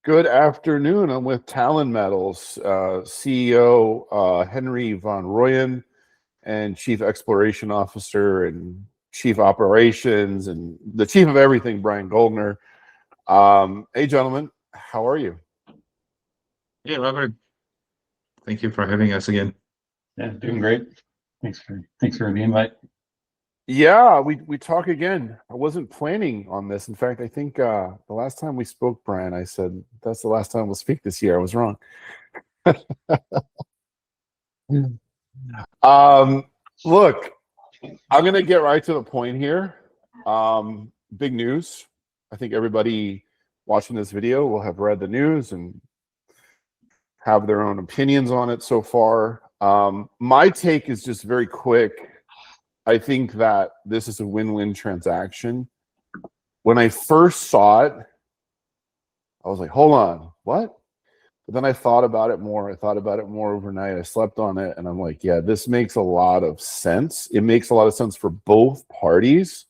Good afternoon. I'm with Talon Metals, CEO Henri von Rooyen, and Chief Exploration Officer and Chief Operations and the Chief of everything, Brian Goldner. Hey, gentlemen, how are you? Yeah, Robert. Thank you for having us again. Yeah, doing great. Thanks for the invite. Yeah, we talk again. I wasn't planning on this. In fact, I think the last time we spoke, Brian, I said that's the last time we'll speak this year. I was wrong. Look, I'm gonna get right to the point here. Big news. I think everybody watching this video will have read the news and have their own opinions on it so far. My take is just very quick. I think that this is a win-win transaction. When I first saw it, I was like, hold on, what? But then I thought about it more. I thought about it more overnight. I slept on it, and I'm like, yeah, this makes a lot of sense. It makes a lot of sense for both parties.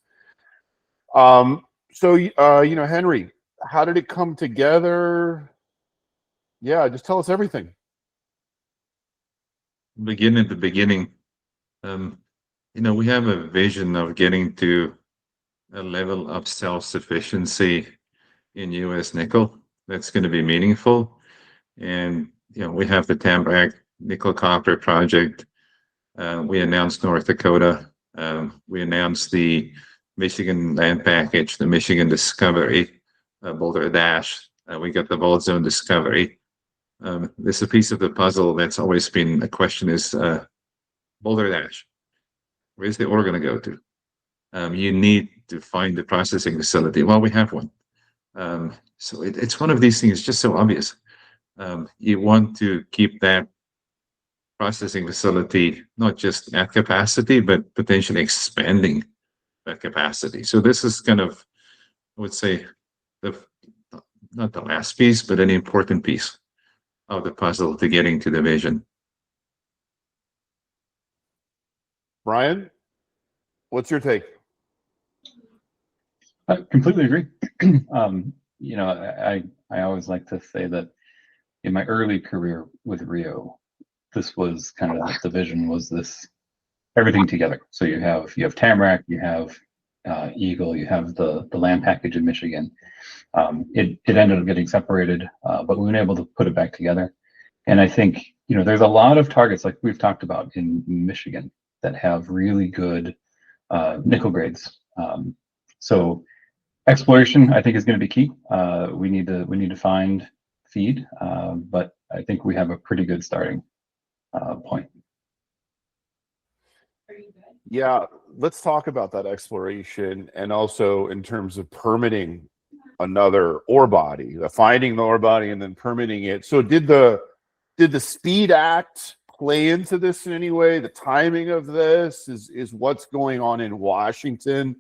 Henri, how did it come together? Yeah, just tell us everything. Begin at the beginning. We have a vision of getting to a level of self-sufficiency in U.S. nickel that's going to be meaningful. And, we have the Tamarack nickel copper project. We announced North Dakota. We announced the Michigan land package, the Michigan discovery, Boulder Dash. We got the Vault Zone discovery. There's a piece of the puzzle that's always been a question is Boulder Dash. Where's the ore going to go to? You need to find the processing facility. Well, we have one. So it's one of these things, just so obvious. You want to keep that processing facility not just at capacity, but potentially expanding that capacity. So this is kind of, I would say, not the last piece, but an important piece of the puzzle to getting to the vision. Brian, what's your take? I completely agree. I always like to say that in my early career with Rio, this was kind of the vision was this everything together. So you have Tamarack, you have Eagle, you have the land package in Michigan. It ended up getting separated, but we were able to put it back together. And I think there's a lot of targets like we've talked about in Michigan that have really good nickel grades. So exploration, I think, is going to be key. We need to find feed, but I think we have a pretty good starting point. Yeah, let's talk about that exploration and also in terms of permitting another ore body, finding the ore body and then permitting it. So did the Speed Act play into this in any way? The timing of this is what's going on in Washington.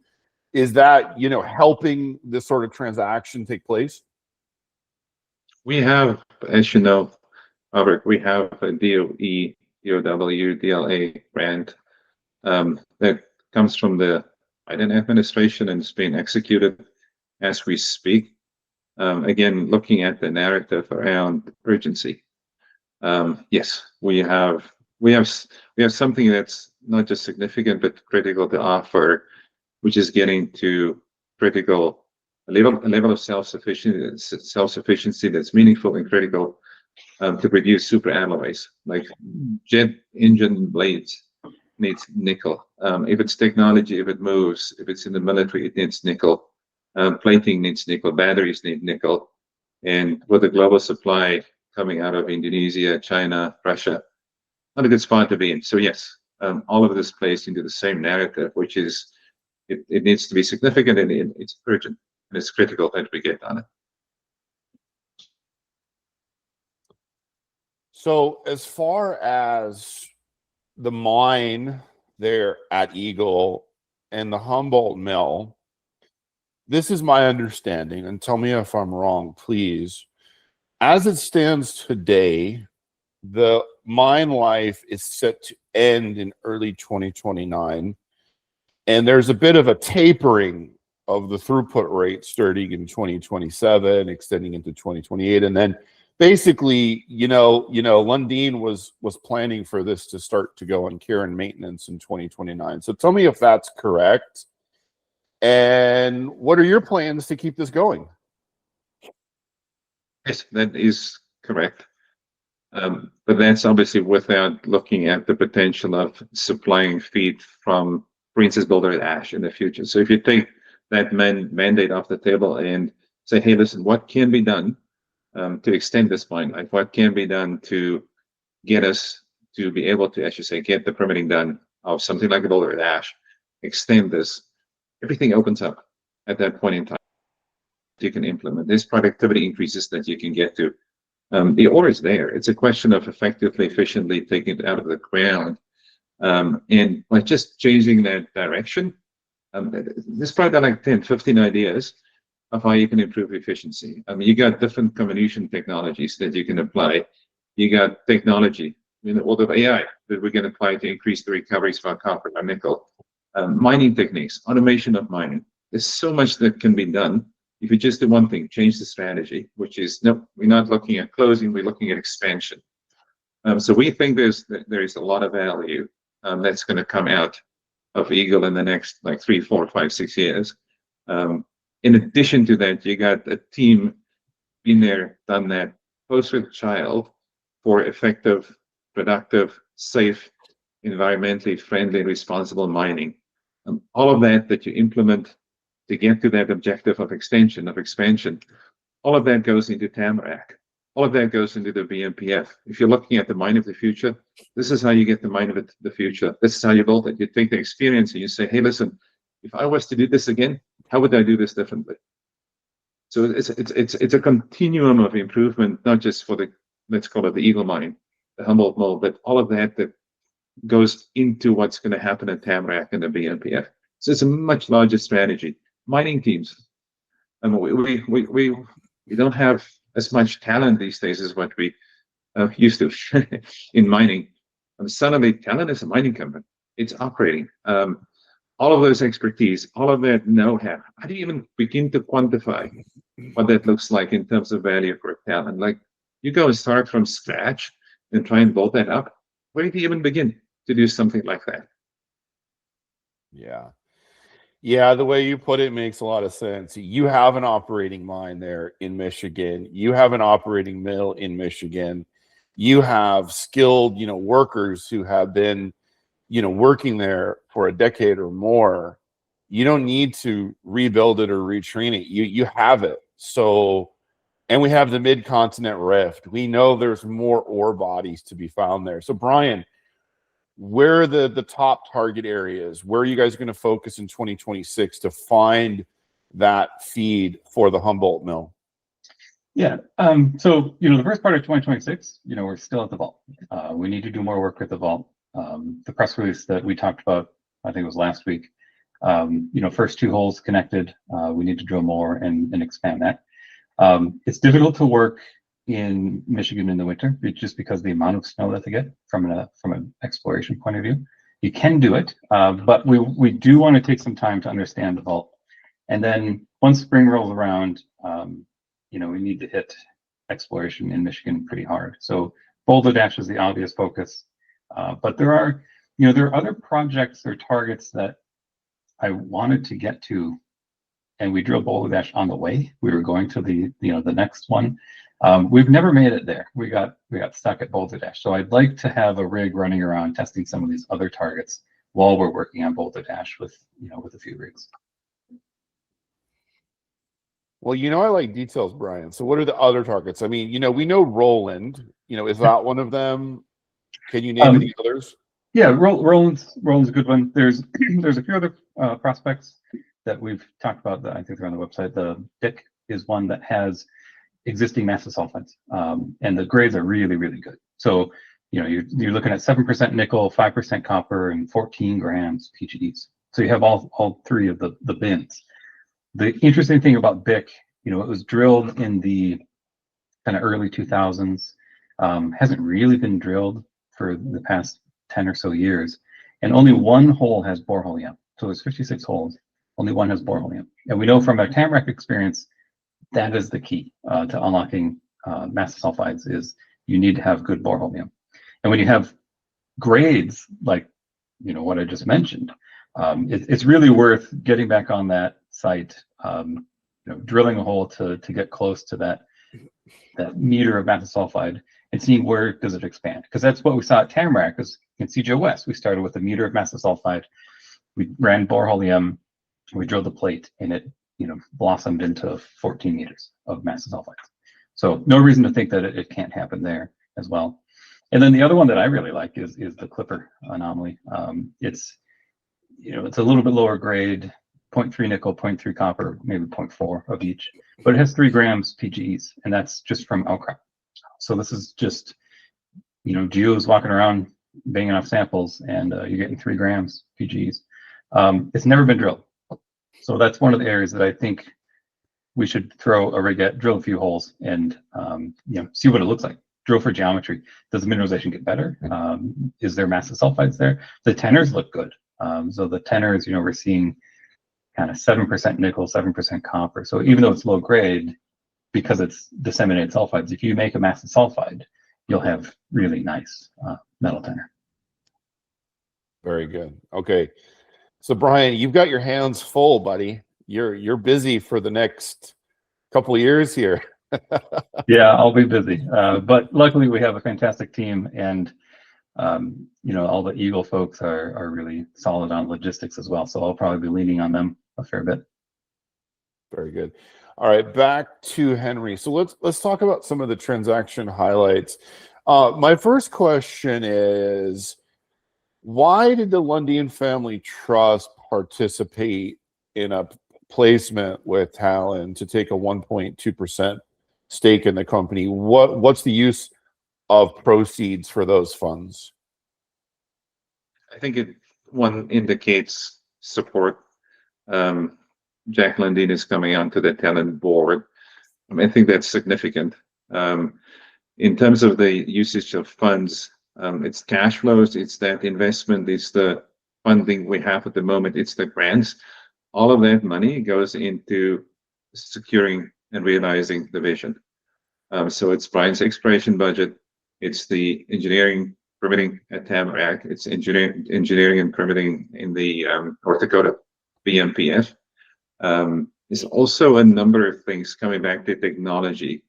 Is that, helping this sort of transaction take place? We have, as you know, Robert, we have a DOE, DOW, DLA grant that comes from the Biden administration and is being executed as we speak. Again, looking at the narrative around urgency. Yes, we have something that's not just significant but critical to offer, which is getting to critical a level of self-sufficiency that's meaningful and critical to produce super alloys. Like jet engine blades needs nickel. If it's technology, if it moves, if it's in the military, it needs nickel. Plating needs nickel. Batteries need nickel. And with the global supply coming out of Indonesia, China, Russia, not a good spot to be in. So yes, all of this plays into the same narrative, which is it needs to be significant and it's urgent and it's critical that we get on it. So as far as the mine there at Eagle and the Humboldt Mill, this is my understanding, and tell me if I'm wrong, please. As it stands today, the mine life is set to end in early 2029, and there's a bit of a tapering of the throughput rate starting in 2027, extending into 2028, and then basically, Lundin was planning for this to start to go on care and maintenance in 2029. So tell me if that's correct, and what are your plans to keep this going? Yes, that is correct. But that's obviously without looking at the potential of supplying feed from, for instance, Boulder Ash in the future. So if you take that mandate off the table and say, hey, listen, what can be done to extend this mine life? What can be done to get us to be able to, as you say, get the permitting done of something like a Boulder Ash, extend this? Everything opens up at that point in time. You can implement. There's productivity increases that you can get to. The ore is there. It's a question of effectively, efficiently taking it out of the ground. And by just changing that direction, there's probably like 10, 15 ideas of how you can improve efficiency. I mean, you got different comminution technologies that you can apply. You got technology in the world of AI that we can apply to increase the recoveries for copper or nickel. Mining techniques, automation of mining. There's so much that can be done if you just do one thing, change the strategy, which is, no, we're not looking at closing, we're looking at expansion. So we think there is a lot of value that's going to come out of Eagle in the next like 3, 4, 5, 6 years. In addition to that, you got a team been there, done that, post with child for effective, productive, safe, environmentally friendly, responsible mining. All of that you implement to get to that objective of extension, of expansion, all of that goes into Tamarack. All of that goes into the BMPF. If you're looking at the mine of the future, this is how you get the mine of the future. This is how you build it. You take the experience and you say, hey, listen, if I was to do this again, how would I do this differently? So it's a continuum of improvement, not just for the, let's call it the Eagle mine, the Humboldt Mill, but all of that goes into what's going to happen at Tamarack and the BMPF. So it's a much larger strategy. Mining teams. I mean, we don't have as much talent these days as what we used to in mining. And suddenly, Talon is a mining company. It's operating. All of those expertise, all of that know-how. How do you even begin to quantify what that looks like in terms of value for Talon? Like, you go and start from scratch and try and build that up. Where do you even begin to do something like that? Yeah, the way you put it makes a lot of sense. You have an operating mine there in Michigan. You have an operating mill in Michigan. You have skilled, workers who have been, working there for a decade or more. You don't need to rebuild it or retrain it. You have it. So, and we have the Mid-Continent Rift. We know there's more ore bodies to be found there. So, Brian, where are the top target areas? Where are you guys going to focus in 2026 to find that feed for the Humboldt Mill? Yeah. So, the first part of 2026, we're still at the vault. We need to do more work with the vault. The press release that we talked about, I think it was last week, first 2 holes connected. We need to drill more and expand that. It's difficult to work in Michigan in the winter, just because of the amount of snow that they get from an exploration point of view. You can do it, but we do want to take some time to understand the vault. And then once spring rolls around, we need to hit exploration in Michigan pretty hard. So Boulder Dash is the obvious focus, but there are other projects or targets that I wanted to get to, and we drilled Boulder Dash on the way. We were going to the next one. We've never made it there. We got stuck at Boulder Dash. So I'd like to have a rig running around testing some of these other targets while we're working on Boulder Dash with a few rigs. Well, I like details, Brian. So what are the other targets? I mean, we know Roland. Is that one of them? Can you name any others? Yeah, Roland's a good one. There's a few other prospects that we've talked about that I think they're on the website. The Dick is one that has existing massive sulfides, and the grades are really, really good. So, you're looking at 7% nickel, 5% copper, and 14 grams PGDs. So you have all 3 of the bins. The interesting thing about Bic, it was drilled in the kind of early 2000s, hasn't really been drilled for the past 10 or so years, and only 1 hole has borehole yet. So there's 56 holes. Only one has borehole. And we know from our Tamarack experience, that is the key to unlocking massive sulfides is you need to have good borehole. And when you have grades like, what I just mentioned, it's really worth getting back on that site, drilling a hole to get close to that meter of massive sulfide and seeing where does it expand. Because that's what we saw at Tamarack is in CJ West. We started with a meter of massive sulfide. We ran borehole, we drilled the plate, and it blossomed into 14 meters of massive sulfides. So no reason to think that it can't happen there as well. And then the other one that I really like is the Clipper anomaly. It's a little bit lower grade, 0.3 nickel, 0.3 copper, maybe 0.4 of each, but it has 3 grams PGEs, and that's just from outcrop. So this is just, geos walking around banging off samples, and you're getting 3 grams PGEs. It's never been drilled. So that's one of the areas that I think we should throw a rig at, drill a few holes, and see what it looks like. Drill for geometry. Does the mineralization get better? Is there massive sulfides there? The tenors look good. So the tenors, we're seeing kind of 7% nickel, 7% copper. So even though it's low grade, because it's disseminated sulfides, if you make a massive sulfide, you'll have really nice metal tenor. Very good. Okay. So Brian, you've got your hands full, buddy. You're busy for the next couple of years here. Yeah, I'll be busy. But luckily we have a fantastic team, and all the Eagle folks are really solid on logistics as well. So I'll probably be leaning on them a fair bit. Very good. All right, back to Henri. So let's talk about some of the transaction highlights. My first question is, why did the Lundin family trust participate in a placement with Talon to take a 1.2% stake in the company? What's the use of proceeds for those funds? I think one indicates support. Jack Lundin is coming onto the Talon board. I think that's significant. In terms of the usage of funds, it's cash flows, it's that investment, it's the funding we have at the moment, it's the grants. All of that money goes into securing and realizing the vision. So it's Brian's exploration budget, it's the engineering permitting at Tamarack, it's engineering and permitting in the North Dakota BMPF. There's also a number of things coming back to technology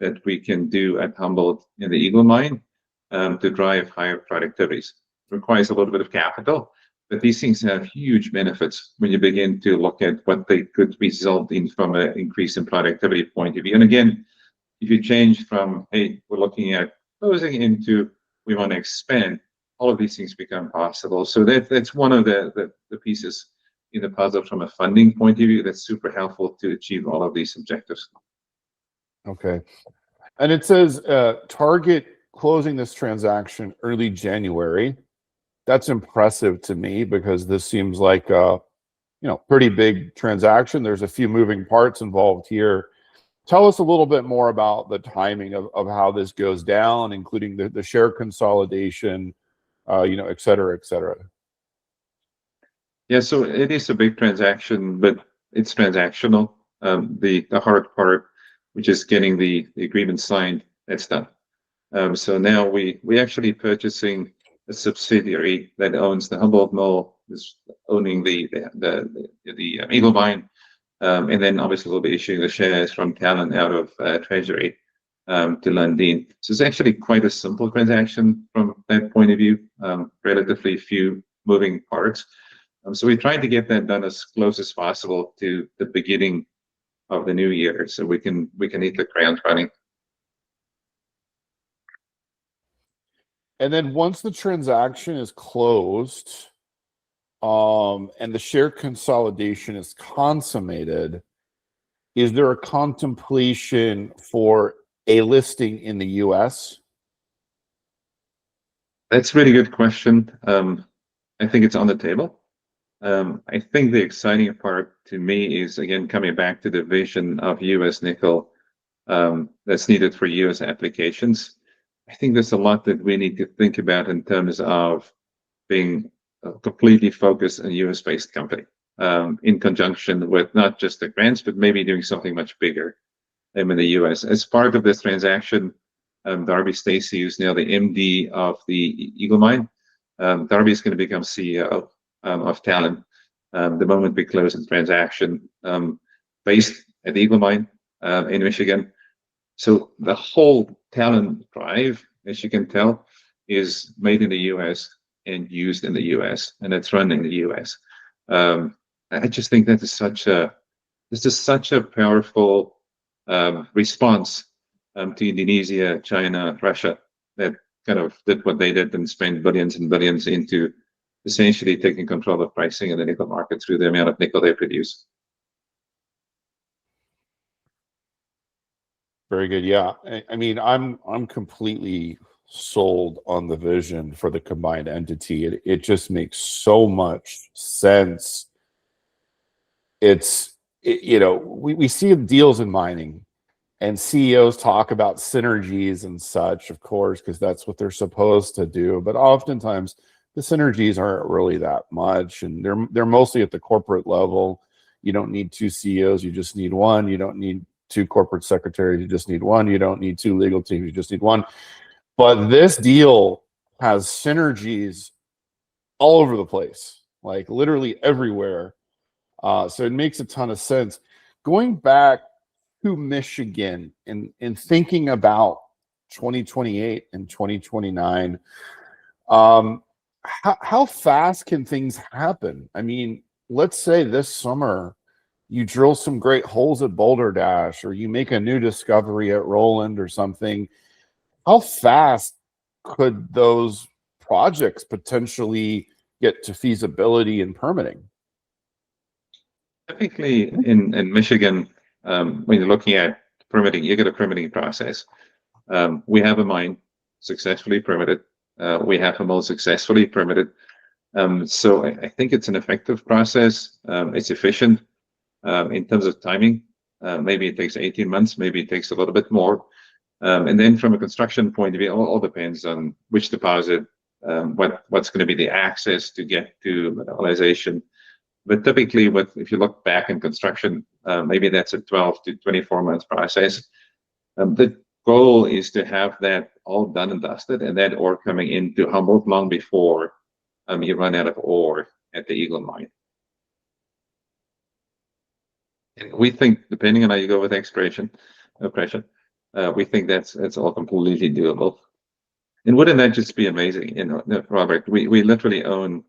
that we can do at Humboldt in the Eagle mine to drive higher productivities. It requires a little bit of capital, but these things have huge benefits when you begin to look at what they could result in from an increase in productivity point of view. And again, if you change from, hey, we're looking at closing into, we want to expand, all of these things become possible. So that's one of the pieces in the puzzle from a funding point of view that's super helpful to achieve all of these objectives. Okay. And it says target closing this transaction early January. That's impressive to me because this seems like a pretty big transaction. There's a few moving parts involved here. Tell us a little bit more about the timing of how this goes down, including the share consolidation, et cetera, et cetera. Yeah, so it is a big transaction, but it's transactional. The hard part, which is getting the agreement signed, that's done. So now we actually purchasing a subsidiary that owns the Humboldt Mill, is owning the Eagle mine, and then obviously we'll be issuing the shares from Talon out of Treasury to Lundin. So it's actually quite a simple transaction from that point of view. Relatively few moving parts. So we're trying to get that done as close as possible to the beginning of the new year, so we can hit the ground running. And then once the transaction is closed, and the share consolidation is consummated, is there a contemplation for a listing in the U.S.? That's a really good question. I think it's on the table. I think the exciting part to me is, again, coming back to the vision of U.S. nickel that's needed for U.S. applications. I think there's a lot that we need to think about in terms of being completely focused on a U.S.-based company. in conjunction with not just the grants, but maybe doing something much bigger in the US. As part of this transaction, Darby Stacey, who's now the MD of the Eagle Mine, Darby is going to become CEO of Talon the moment we close the transaction, based at the Eagle Mine in Michigan. So the whole Talon drive, as you can tell, is made in the US and used in the US, and it's run in the US. I just think that is such a powerful response to Indonesia, China, Russia, that kind of did what they did and spent billions and billions into essentially taking control of pricing in the nickel market through the amount of nickel they produce. Very good. Yeah. I mean, I'm completely sold on the vision for the combined entity. It just makes so much sense. We see deals in mining, and CEOs talk about synergies and such, of course, because that's what they're supposed to do. But oftentimes the synergies aren't really that much, and they're mostly at the corporate level. You don't need two CEOs, you just need one. You don't need two corporate secretaries, you just need one. You don't need two legal teams, you just need one. But this deal has synergies all over the place, like literally everywhere. So it makes a ton of sense. Going back to Michigan and thinking about 2028 and 2029, how fast can things happen? I mean, let's say this summer you drill some great holes at Boulder Dash, or you make a new discovery at Roland or something. How fast could those projects potentially get to feasibility and permitting? Typically in Michigan, when you're looking at permitting, you get a permitting process. We have a mine successfully permitted. We have a mill successfully permitted. So I think it's an effective process. It's efficient in terms of timing. Maybe it takes 18 months, maybe it takes a little bit more. And then from a construction point of view, all depends on which deposit, what's going to be the access to get to mineralization. But typically, if you look back in construction, maybe that's a 12 to 24 month process. The goal is to have that all done and dusted, and that ore coming into Humboldt long before you run out of ore at the Eagle Mine. And we think, depending on how you go with exploration, we think that's all completely doable. And wouldn't that just be amazing? Robert, we literally own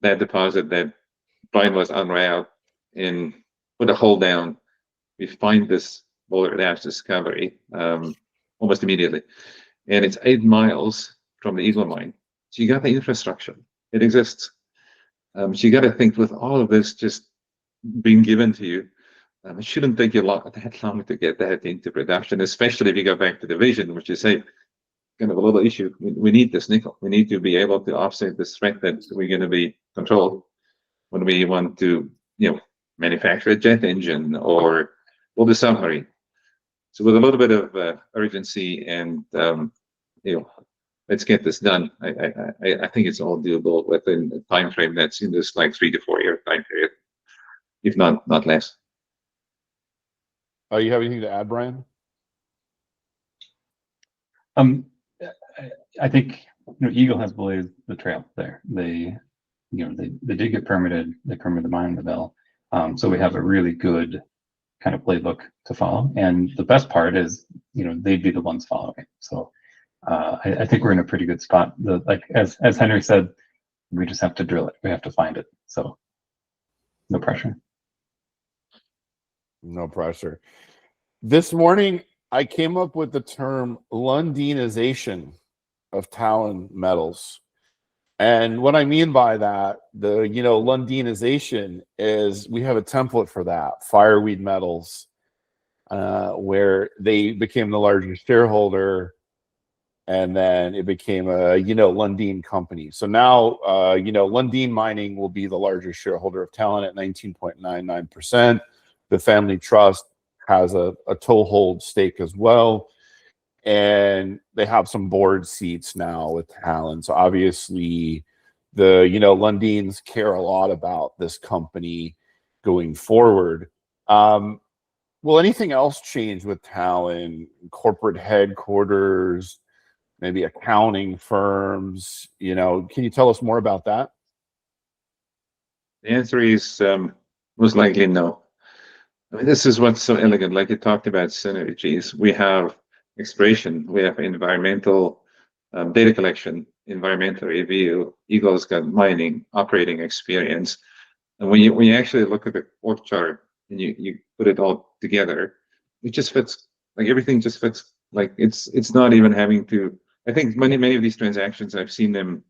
that deposit that Brian was unraveled and put a hole down. We find this Boulder Dash discovery almost immediately, and it's 8 miles from the Eagle Mine. So you got the infrastructure; it exists. So you got to think, with all of this just being given to you, it shouldn't take you that long to get that into production. Especially if you go back to the vision, which is, hey, kind of a little issue. We need this nickel. We need to be able to offset this threat that we're going to be controlled when we want to, manufacture a jet engine or build a submarine. So with a little bit of urgency and, let's get this done. I think it's all doable within a time frame that's in this 3 to 4 year time period, if not less. You have anything to add, Brian? I think Eagle has blazed the trail there. They did get permitted. They permitted the mine, the mill. So we have a really good kind of playbook to follow. And the best part is, they'd be the ones following. So I think we're in a pretty good spot. As Henri said, we just have to drill it. We have to find it. So no pressure. No pressure. This morning, I came up with the term Lundinization of Talon Metals. And what I mean by that, Lundinization is, we have a template for that, Fireweed Metals, where they became the largest shareholder, and then it became a, Lundin company. So now, Lundin Mining will be the largest shareholder of Talon at 19.99%. The family trust has a toehold stake as well. And they have some board seats now with Talon. So obviously, the Lundins care a lot about this company going forward. Will anything else change with Talon? Corporate headquarters, maybe accounting firms? Can you tell us more about that? The answer is most likely no. I mean, this is what's so elegant. Like you talked about synergies, we have exploration, we have environmental data collection, environmental review. Eagle's got mining, operating experience, and when you actually look at the org chart and you put it all together, it just fits. Like everything just fits. Like it's not even having to. I think many of these transactions, I've seen them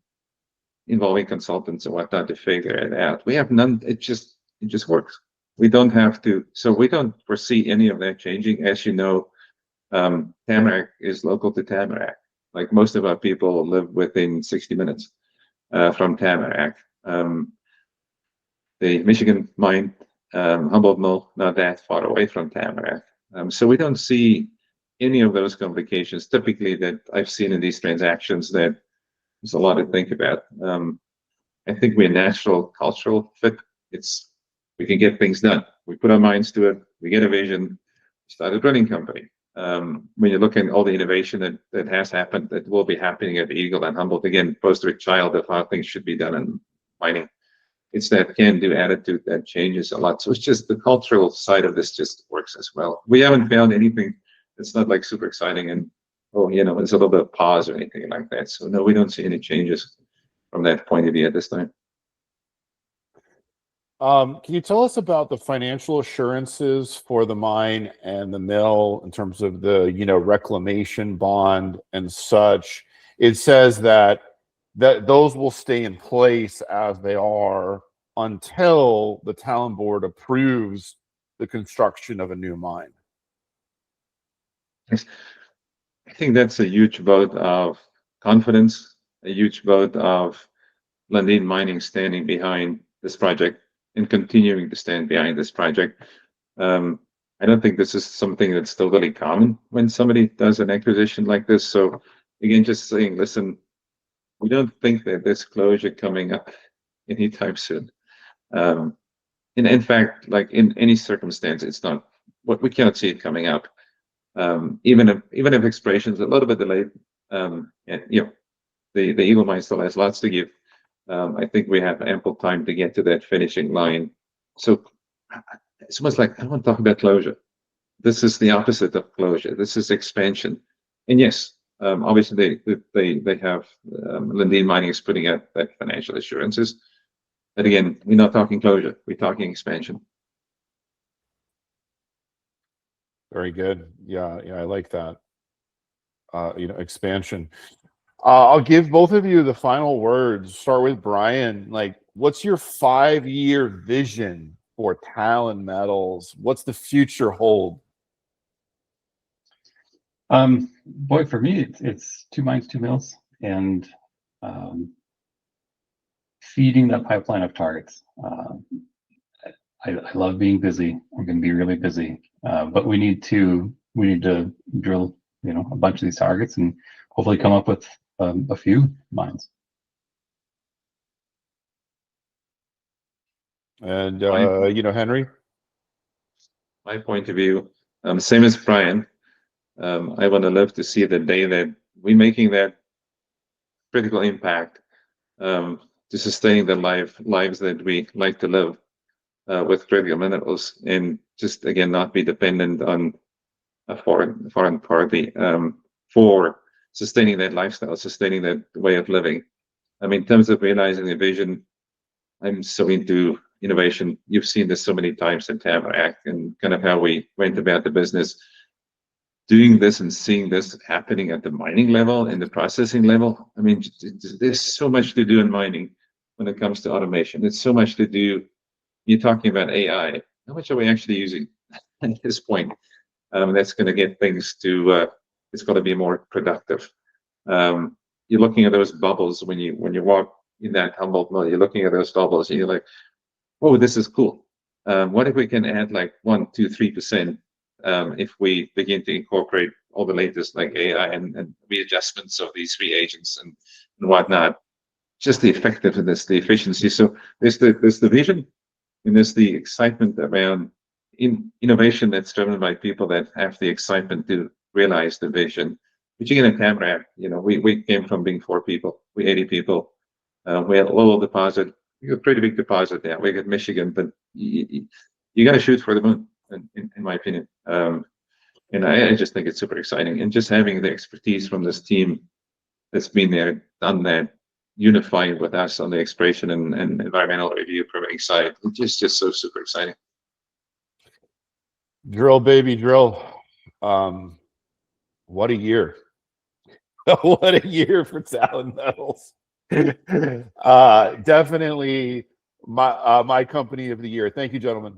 involving consultants and whatnot to figure it out. We have none. It just works. We don't have to. So we don't foresee any of that changing. As you know, Tamarack is local to Tamarack. Like most of our people live within 60 minutes from Tamarack. The Michigan mine, Humboldt Mill, not that far away from Tamarack. So we don't see any of those complications typically that I've seen in these transactions that there's a lot to think about. I think we're a natural cultural fit. We can get things done. We put our minds to it. We get a vision, start a drilling company. When you look at all the innovation that has happened, that will be happening at Eagle and Humboldt, again, poster child of how things should be done in mining. It's that can-do attitude that changes a lot. So it's just the cultural side of this just works as well. We haven't found anything that's not like super exciting and it's a little bit of pause or anything like that. So no, we don't see any changes from that point of view at this time. Can you tell us about the financial assurances for the mine and the mill in terms of the reclamation bond and such? It says that those will stay in place as they are until the Talon board approves the construction of a new mine. I think that's a huge vote of confidence, a huge vote of Lundin Mining standing behind this project and continuing to stand behind this project. I don't think this is something that's totally common when somebody does an acquisition like this. So again, just saying, listen, we don't think that there's closure coming up anytime soon. In fact, like in any circumstance, it's not what we cannot see it coming up. Even if exploration is a little bit delayed, the Eagle mine still has lots to give. I think we have ample time to get to that finishing line. So it's almost like I don't want to talk about closure. This is the opposite of closure. This is expansion. And yes, obviously they have Lundin Mining is putting out that financial assurances. But again, we're not talking closure. We're talking expansion. Very good. Yeah, I like that. Expansion. I'll give both of you the final words. Start with Brian. Like, what's your 5-year vision for Talon Metals? What's the future hold? Boy, for me, it's 2 mines, 2 mills, and feeding that pipeline of targets. I love being busy. I'm going to be really busy, but we need to drill, a bunch of these targets and hopefully come up with a few mines. And Henri. My point of view, same as Brian. I want to live to see the day that we're making that critical impact to sustaining the lives that we like to live with critical minerals, and just again not be dependent on a foreign party for sustaining that lifestyle, sustaining that way of living. I mean, in terms of realizing the vision, I'm so into innovation. You've seen this so many times in Tamarack and kind of how we went about the business. Doing this and seeing this happening at the mining level and the processing level. I mean, there's so much to do in mining when it comes to automation. It's so much to do. You're talking about AI. How much are we actually using at this point? That's going to get things to. It's got to be more productive. You're looking at those bubbles when you walk in that Humboldt Mill. You're looking at those bubbles and you're like, "Oh, this is cool. What if we can add like 1, 2, 3%?" If we begin to incorporate all the latest like AI and readjustments of these reagents and whatnot, just the effectiveness, the efficiency. So there's the vision, and there's the excitement around innovation that's driven by people that have the excitement to realize the vision. But you get a Tamarack, we came from being 4 people, we 80 people. We had a little deposit, a pretty big deposit there. We got Michigan, but you got to shoot for the moon, in my opinion. And I just think it's super exciting. And just having the expertise from this team that's been there, done that, unified with us on the exploration and environmental review permitting side, it's just so super exciting. Drill, baby, drill. What a year. What a year for Talon Metals. Definitely my company of the year. Thank you, gentlemen.